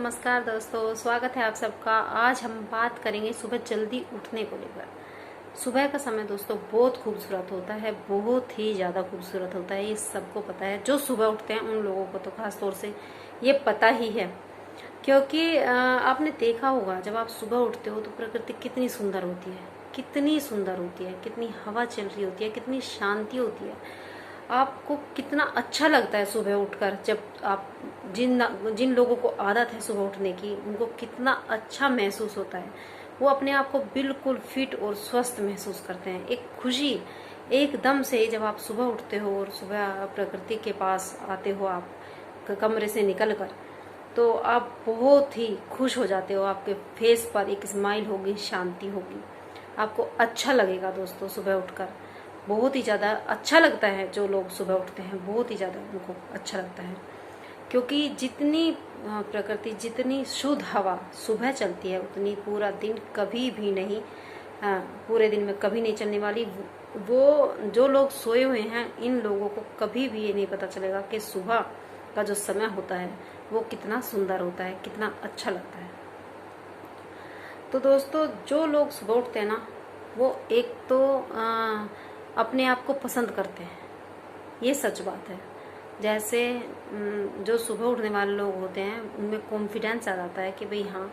नमस्कार दोस्तों, स्वागत है आप सबका। आज हम बात करेंगे सुबह जल्दी उठने को लेकर। सुबह का समय दोस्तों बहुत खूबसूरत होता है, बहुत ही ज़्यादा खूबसूरत होता है। ये सबको पता है, जो सुबह उठते हैं उन लोगों को तो खास तौर से ये पता ही है। क्योंकि आपने देखा होगा, जब आप सुबह उठते हो तो प्रकृति कितनी सुंदर होती है, कितनी सुंदर होती है, कितनी हवा चल रही होती है, कितनी शांति होती है। आपको कितना अच्छा लगता है सुबह उठकर। जब आप जिन जिन लोगों को आदत है सुबह उठने की, उनको कितना अच्छा महसूस होता है। वो अपने आप को बिल्कुल फिट और स्वस्थ महसूस करते हैं। एक खुशी एकदम से, जब आप सुबह उठते हो और सुबह प्रकृति के पास आते हो, आप कमरे से निकल कर, तो आप बहुत ही खुश हो जाते हो। आपके फेस पर एक स्माइल होगी, शांति होगी, आपको अच्छा लगेगा दोस्तों। सुबह उठकर बहुत ही ज़्यादा अच्छा लगता है। जो लोग सुबह उठते हैं बहुत ही ज़्यादा उनको अच्छा लगता है, क्योंकि जितनी प्रकृति, जितनी शुद्ध हवा सुबह चलती है, उतनी पूरा दिन कभी भी नहीं, पूरे दिन में कभी नहीं चलने वाली। वो जो लोग सोए हुए हैं, इन लोगों को कभी भी ये नहीं पता चलेगा कि सुबह का जो समय होता है वो कितना सुंदर होता है, कितना अच्छा लगता है। तो दोस्तों, जो लोग सुबह उठते हैं ना, वो एक तो अपने आप को पसंद करते हैं, ये सच बात है। जैसे जो सुबह उठने वाले लोग होते हैं, उनमें कॉन्फिडेंस आ जाता है कि भाई हाँ,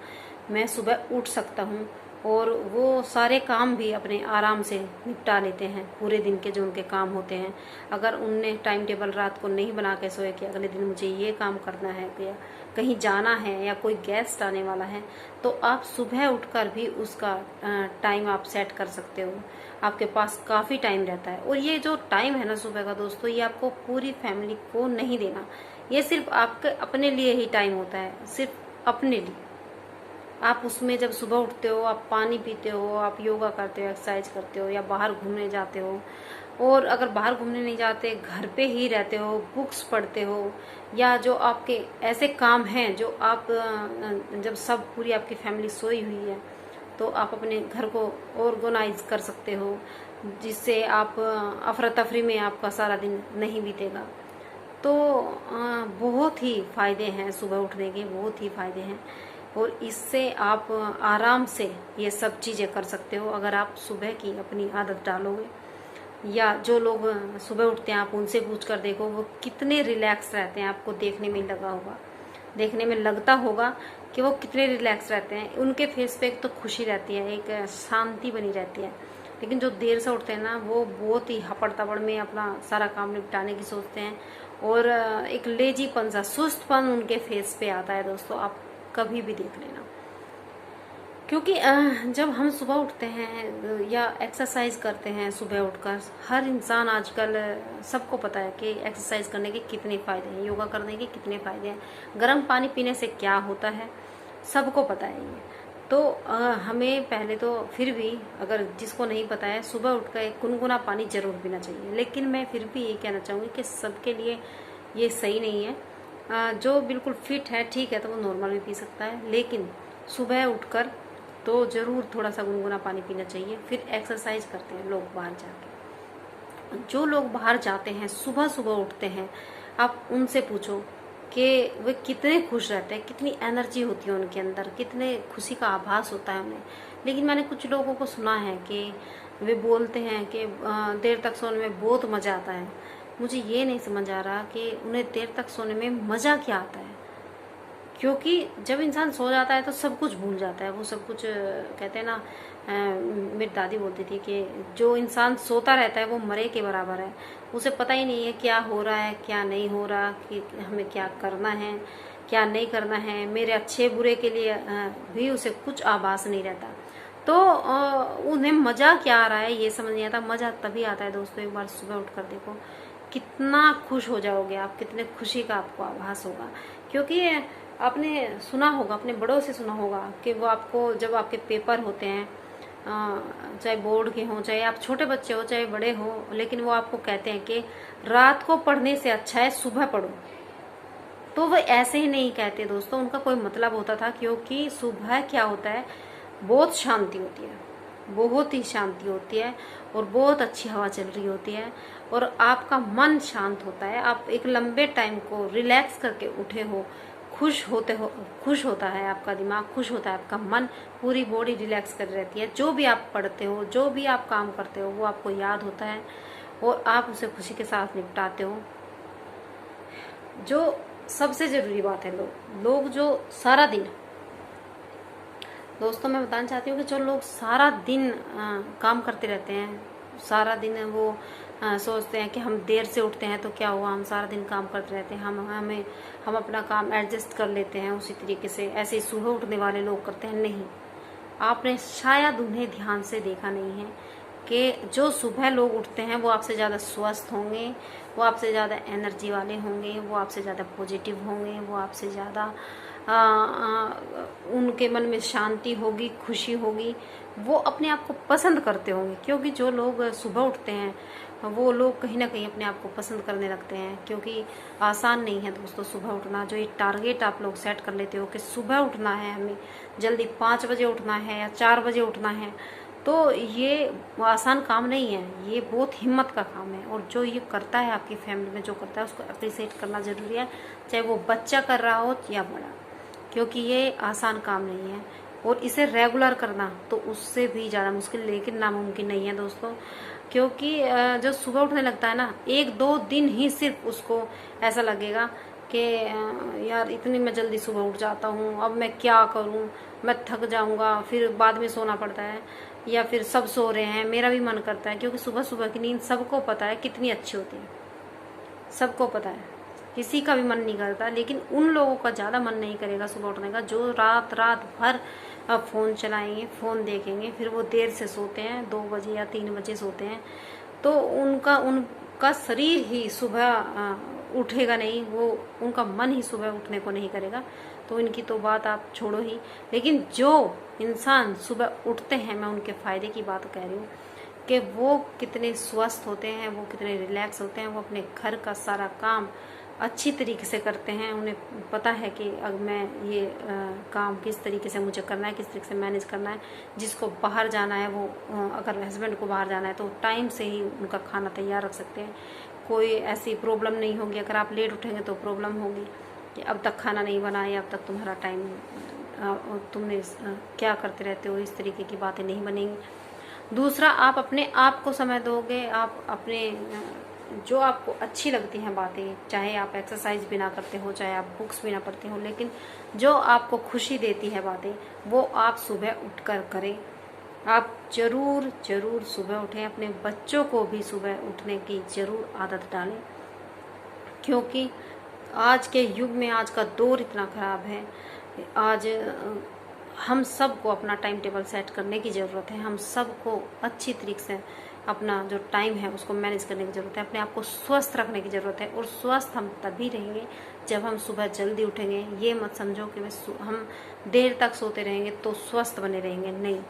मैं सुबह उठ सकता हूँ, और वो सारे काम भी अपने आराम से निपटा लेते हैं। पूरे दिन के जो उनके काम होते हैं, अगर उनने टाइम टेबल रात को नहीं बना के सोए कि अगले दिन मुझे ये काम करना है, या कहीं जाना है, या कोई गेस्ट आने वाला है, तो आप सुबह उठकर भी उसका टाइम आप सेट कर सकते हो। आपके पास काफ़ी टाइम रहता है। और ये जो टाइम है ना सुबह का दोस्तों, ये आपको पूरी फैमिली को नहीं देना। ये सिर्फ आपके अपने लिए ही टाइम होता है, सिर्फ अपने लिए। आप उसमें जब सुबह उठते हो, आप पानी पीते हो, आप योगा करते हो, एक्सरसाइज करते हो, या बाहर घूमने जाते हो। और अगर बाहर घूमने नहीं जाते, घर पे ही रहते हो, बुक्स पढ़ते हो, या जो आपके ऐसे काम हैं जो आप जब सब पूरी आपकी फैमिली सोई हुई है, तो आप अपने घर को ऑर्गेनाइज कर सकते हो, जिससे आप अफरा तफरी में आपका सारा दिन नहीं बीतेगा। तो बहुत ही फ़ायदे हैं सुबह उठने के, बहुत ही फ़ायदे हैं। और इससे आप आराम से ये सब चीज़ें कर सकते हो, अगर आप सुबह की अपनी आदत डालोगे। या जो लोग सुबह उठते हैं, आप उनसे पूछ कर देखो, वो कितने रिलैक्स रहते हैं। आपको देखने में लगता होगा कि वो कितने रिलैक्स रहते हैं। उनके फेस पे एक तो खुशी रहती है, एक शांति बनी रहती है। लेकिन जो देर से उठते हैं ना, वो बहुत ही हपड़ तपड़ में अपना सारा काम निपटाने की सोचते हैं, और एक लेजीपन सा, सुस्तपन उनके फेस पे आता है दोस्तों। आप कभी भी देख लेना। क्योंकि जब हम सुबह उठते हैं या एक्सरसाइज करते हैं सुबह उठकर, हर इंसान आजकल, सबको पता है कि एक्सरसाइज करने के कितने फ़ायदे हैं, योगा करने के कितने फ़ायदे हैं, गर्म पानी पीने से क्या होता है, सबको पता है ये। तो हमें पहले तो, फिर भी अगर जिसको नहीं पता है, सुबह उठकर एक गुनगुना पानी ज़रूर पीना चाहिए। लेकिन मैं फिर भी ये कहना चाहूँगी कि सबके लिए ये सही नहीं है। जो बिल्कुल फिट है, ठीक है, तो वो नॉर्मल भी पी सकता है, लेकिन सुबह उठकर तो ज़रूर थोड़ा सा गुनगुना पानी पीना चाहिए। फिर एक्सरसाइज करते हैं लोग बाहर जाके। जो लोग बाहर जाते हैं, सुबह सुबह उठते हैं, आप उनसे पूछो कि वे कितने खुश रहते हैं, कितनी एनर्जी होती है उनके अंदर, कितने खुशी का आभास होता है उन्हें। लेकिन मैंने कुछ लोगों को सुना है कि वे बोलते हैं कि देर तक सोने में बहुत मज़ा आता है। मुझे ये नहीं समझ आ रहा कि उन्हें देर तक सोने में मज़ा क्या आता है। क्योंकि जब इंसान सो जाता है तो सब कुछ भूल जाता है। वो सब कुछ, कहते हैं ना, मेरी दादी बोलती थी कि जो इंसान सोता रहता है वो मरे के बराबर है। उसे पता ही नहीं है क्या हो रहा है, क्या नहीं हो रहा, कि हमें क्या करना है, क्या नहीं करना है। मेरे अच्छे बुरे के लिए भी उसे कुछ आभास नहीं रहता। तो उन्हें मज़ा क्या आ रहा है ये समझ नहीं आता। मज़ा तभी आता है दोस्तों, एक बार सुबह उठ कर देखो, कितना खुश हो जाओगे आप, कितने खुशी का आपको आभास होगा। क्योंकि आपने सुना होगा, अपने बड़ों से सुना होगा कि वो आपको, जब आपके पेपर होते हैं, चाहे बोर्ड के हों, चाहे आप छोटे बच्चे हो, चाहे बड़े हो, लेकिन वो आपको कहते हैं कि रात को पढ़ने से अच्छा है सुबह पढ़ो। तो वो ऐसे ही नहीं कहते दोस्तों, उनका कोई मतलब होता था। क्योंकि सुबह क्या होता है, बहुत शांति होती है, बहुत ही शांति होती है, और बहुत अच्छी हवा चल रही होती है, और आपका मन शांत होता है। आप एक लंबे टाइम को रिलैक्स करके उठे हो, खुश होता है आपका दिमाग, खुश होता है आपका मन, पूरी बॉडी रिलैक्स कर रहती है। जो भी आप पढ़ते हो, जो भी आप काम करते हो, वो आपको याद होता है और आप उसे खुशी के साथ निपटाते हो। जो सबसे ज़रूरी बात है, लोग जो सारा दिन, दोस्तों मैं बताना चाहती हूँ कि जो लोग सारा दिन काम करते रहते हैं, सारा दिन वो सोचते हैं कि हम देर से उठते हैं तो क्या हुआ, हम सारा दिन काम करते रहते हैं, हम अपना काम एडजस्ट कर लेते हैं उसी तरीके से, ऐसे ही सुबह उठने वाले लोग करते हैं। नहीं, आपने शायद उन्हें ध्यान से देखा नहीं है कि जो सुबह लोग उठते हैं वो आपसे ज़्यादा स्वस्थ होंगे, वो आपसे ज़्यादा एनर्जी वाले होंगे, वो आपसे ज़्यादा पॉजिटिव होंगे, वो आपसे ज़्यादा उनके मन में शांति होगी, खुशी होगी, वो अपने आप को पसंद करते होंगे। क्योंकि जो लोग सुबह उठते हैं वो लोग कहीं ना कहीं अपने आप को पसंद करने लगते हैं, क्योंकि आसान नहीं है दोस्तों सुबह उठना। जो ये टारगेट आप लोग सेट कर लेते हो कि सुबह उठना है, हमें जल्दी 5 बजे उठना है या 4 बजे उठना है, तो ये आसान काम नहीं है, ये बहुत हिम्मत का काम है। और जो ये करता है आपकी फैमिली में, जो करता है उसको अप्रिशिएट करना ज़रूरी है, चाहे वो बच्चा कर रहा हो या बड़ा, क्योंकि ये आसान काम नहीं है। और इसे रेगुलर करना तो उससे भी ज़्यादा मुश्किल, लेकिन नामुमकिन नहीं है दोस्तों। क्योंकि जो सुबह उठने लगता है ना, 1-2 दिन ही सिर्फ उसको ऐसा लगेगा कि यार इतनी मैं जल्दी सुबह उठ जाता हूँ, अब मैं क्या करूँ, मैं थक जाऊँगा, फिर बाद में सोना पड़ता है, या फिर सब सो रहे हैं मेरा भी मन करता है। क्योंकि सुबह सुबह की नींद सबको पता है कितनी अच्छी होती है, सबको पता है, किसी का भी मन नहीं करता, लेकिन उन लोगों का ज़्यादा मन नहीं करेगा सुबह उठने का जो रात भर फ़ोन चलाएंगे, फ़ोन देखेंगे, फिर वो देर से सोते हैं, 2 बजे या 3 बजे सोते हैं, तो उनका शरीर ही सुबह उठेगा नहीं, वो उनका मन ही सुबह उठने को नहीं करेगा। तो इनकी तो बात आप छोड़ो ही। लेकिन जो इंसान सुबह उठते हैं, मैं उनके फ़ायदे की बात कह रही हूँ कि वो कितने स्वस्थ होते हैं, वो कितने रिलैक्स होते हैं, वो अपने घर का सारा काम अच्छी तरीके से करते हैं। उन्हें पता है कि अब मैं ये काम किस तरीके से मुझे करना है, किस तरीके से मैनेज करना है। जिसको बाहर जाना है वो अगर हस्बैंड को बाहर जाना है तो टाइम से ही उनका खाना तैयार रख सकते हैं, कोई ऐसी प्रॉब्लम नहीं होगी। अगर आप लेट उठेंगे तो प्रॉब्लम होगी कि अब तक खाना नहीं बना है, अब तक तुम्हारा टाइम, तुमने क्या करते रहते हो, इस तरीके की बातें नहीं बनेंगी। दूसरा, आप अपने आप को समय दोगे, आप अपने जो आपको अच्छी लगती हैं बातें, चाहे आप एक्सरसाइज भी ना करते हो, चाहे आप बुक्स भी ना पढ़ते हो, लेकिन जो आपको खुशी देती है बातें, वो आप सुबह उठकर करें। आप जरूर सुबह उठें, अपने बच्चों को भी सुबह उठने की जरूर आदत डालें। क्योंकि आज के युग में, आज का दौर इतना ख़राब है, आज हम सबको अपना टाइम टेबल सेट करने की ज़रूरत है। हम सबको अच्छी तरीके से अपना जो टाइम है उसको मैनेज करने की ज़रूरत है, अपने आप को स्वस्थ रखने की ज़रूरत है। और स्वस्थ हम तभी रहेंगे जब हम सुबह जल्दी उठेंगे। ये मत समझो कि हम देर तक सोते रहेंगे तो स्वस्थ बने रहेंगे, नहीं।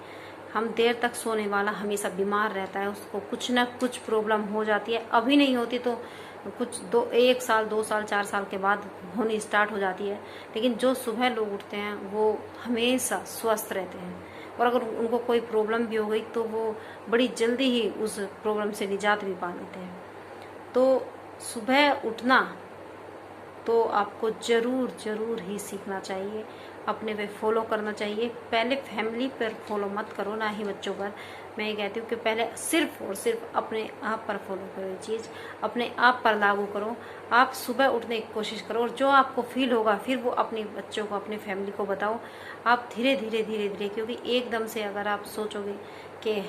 हम देर तक सोने वाला हमेशा बीमार रहता है, उसको कुछ ना कुछ प्रॉब्लम हो जाती है। अभी नहीं होती तो कुछ 1 साल 2 साल 4 साल के बाद होनी स्टार्ट हो जाती है। लेकिन जो सुबह लोग उठते हैं वो हमेशा स्वस्थ रहते हैं, और अगर उनको कोई प्रॉब्लम भी हो गई तो वो बड़ी जल्दी ही उस प्रॉब्लम से निजात भी पा लेते हैं। तो सुबह उठना तो आपको ज़रूर ही सीखना चाहिए, अपने पे फॉलो करना चाहिए। पहले फैमिली पर फॉलो मत करो, ना ही बच्चों पर। मैं ये कहती हूँ कि पहले सिर्फ और सिर्फ अपने आप पर फॉलो करो, ये चीज़ अपने आप पर लागू करो। आप सुबह उठने की कोशिश करो, और जो आपको फील होगा फिर वो अपने बच्चों को, अपनी फैमिली को बताओ। आप धीरे धीरे, क्योंकि एकदम से अगर आप सोचोगे कि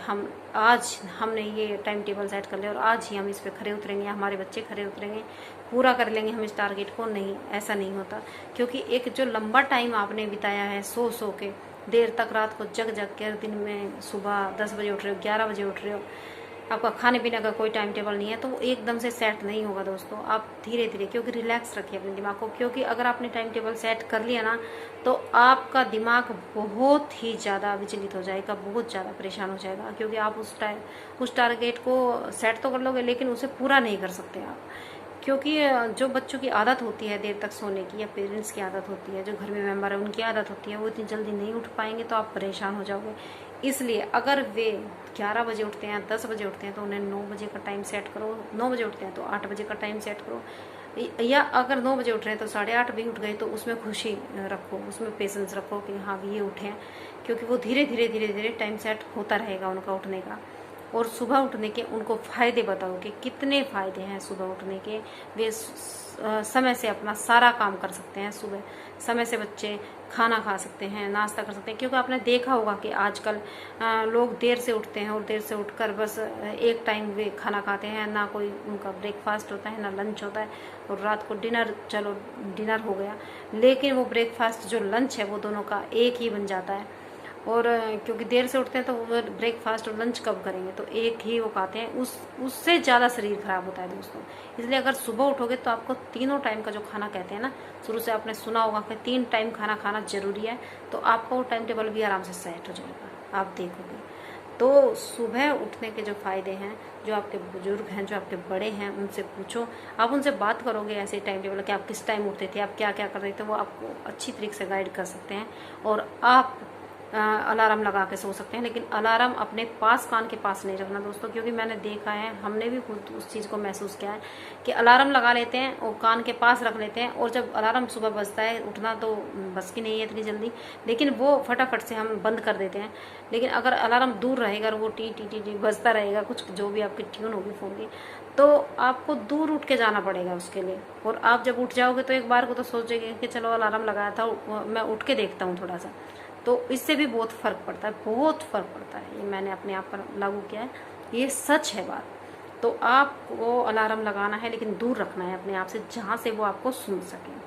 आज हमने ये टाइम टेबल सेट कर लिया और आज ही हम इस पे खरे उतरेंगे, हमारे बच्चे खरे उतरेंगे, पूरा कर लेंगे हम इस टारगेट को, नहीं, ऐसा नहीं होता। क्योंकि एक जो लंबा टाइम आपने बिताया है सो के, देर तक रात को जग के, दिन में सुबह 10 बजे उठ रहे हो, 11 बजे उठ रहे हो, आपका खाने पीने का कोई टाइम टेबल नहीं है, तो वो एकदम से सेट नहीं होगा दोस्तों। आप धीरे धीरे, क्योंकि रिलैक्स रखिए अपने दिमाग को। क्योंकि अगर आपने टाइम टेबल सेट कर लिया ना तो आपका दिमाग बहुत ही ज़्यादा विचलित हो जाएगा, बहुत ज़्यादा परेशान हो जाएगा। क्योंकि आप उस टारगेट को सेट तो कर लोगे लेकिन उसे पूरा नहीं कर सकते आप। क्योंकि जो बच्चों की आदत होती है देर तक सोने की, या पेरेंट्स की आदत होती है, जो घर में मेंबर है उनकी आदत होती है, वो इतनी जल्दी नहीं उठ पाएंगे तो आप परेशान हो जाओगे। इसलिए अगर वे 11 बजे उठते हैं, 10 बजे उठते हैं, तो उन्हें 9 बजे का टाइम सेट करो। 9 बजे उठते हैं तो 8 बजे का टाइम सेट करो, या अगर 9 बजे उठ रहे हैं तो 8:30 भी उठ गए तो उसमें खुशी रखो, उसमें पेशेंस रखो कि हाँ भी ये उठे हैं, क्योंकि वो धीरे धीरे टाइम सेट होता रहेगा उनका उठने का। और सुबह उठने के उनको फ़ायदे बताओ कि कितने फ़ायदे हैं सुबह उठने के। वे समय से अपना सारा काम कर सकते हैं, सुबह समय से बच्चे खाना खा सकते हैं, नाश्ता कर सकते हैं। क्योंकि आपने देखा होगा कि आजकल लोग देर से उठते हैं और देर से उठकर बस एक टाइम वे खाना खाते हैं, ना कोई उनका ब्रेकफास्ट होता है ना लंच होता है, और रात को डिनर, चलो डिनर हो गया, लेकिन वो ब्रेकफास्ट जो लंच है वो दोनों का एक ही बन जाता है। और क्योंकि देर से उठते हैं तो वो ब्रेकफास्ट और लंच कब करेंगे, तो एक ही वो खाते हैं, उससे ज़्यादा शरीर खराब होता है दोस्तों। इसलिए अगर सुबह उठोगे तो आपको तीनों टाइम का जो खाना कहते हैं ना, शुरू से आपने सुना होगा कि 3 टाइम खाना खाना जरूरी है, तो आपका वो टाइम टेबल भी आराम से सेट हो जाएगा, आप देखोगे। तो सुबह उठने के जो फ़ायदे हैं, जो आपके बुजुर्ग हैं, जो आपके बड़े हैं, उनसे पूछो, आप उनसे बात करोगे ऐसे टाइम टेबल कि आप किस टाइम उठते थे, आप क्या क्या कर रहे थे, वो आपको अच्छी तरीके से गाइड कर सकते हैं। और आप अलार्म लगा के सो सकते हैं, लेकिन अलार्म अपने पास, कान के पास नहीं रखना दोस्तों। क्योंकि मैंने देखा है, हमने भी खुद उस चीज़ को महसूस किया है कि अलार्म लगा लेते हैं और कान के पास रख लेते हैं, और जब अलार्म सुबह बजता है, उठना तो बस की नहीं है इतनी जल्दी, लेकिन वो फटाफट से हम बंद कर देते हैं। लेकिन अगर अलार्म दूर रहेगा और वो टी टी टी टी बजता रहेगा, कुछ जो भी आपकी ट्यून होगी फ़ोन की, तो आपको दूर उठ के जाना पड़ेगा उसके लिए। और आप जब उठ जाओगे तो एक बार को तो सोचेंगे कि चलो अलार्म लगाया था, मैं उठ के देखता हूँ थोड़ा सा, तो इससे भी बहुत फ़र्क पड़ता है, बहुत फ़र्क पड़ता है। ये मैंने अपने आप पर लागू किया है, ये सच है बात। तो आपको अलार्म लगाना है, लेकिन दूर रखना है अपने आप से, जहाँ से वो आपको सुन सके।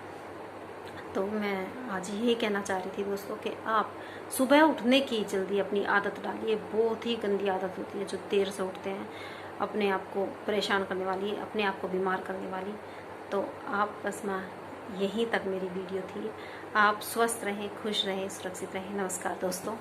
तो मैं आज यही कहना चाह रही थी दोस्तों कि आप सुबह उठने की जल्दी अपनी आदत डालिए। बहुत ही गंदी आदत होती है जो देर से उठते हैं, अपने आप को परेशान करने वाली, अपने आप को बीमार करने वाली। तो आप बस मैं यहीं तक मेरी वीडियो थी। आप स्वस्थ रहें, खुश रहें, सुरक्षित रहें। नमस्कार दोस्तों।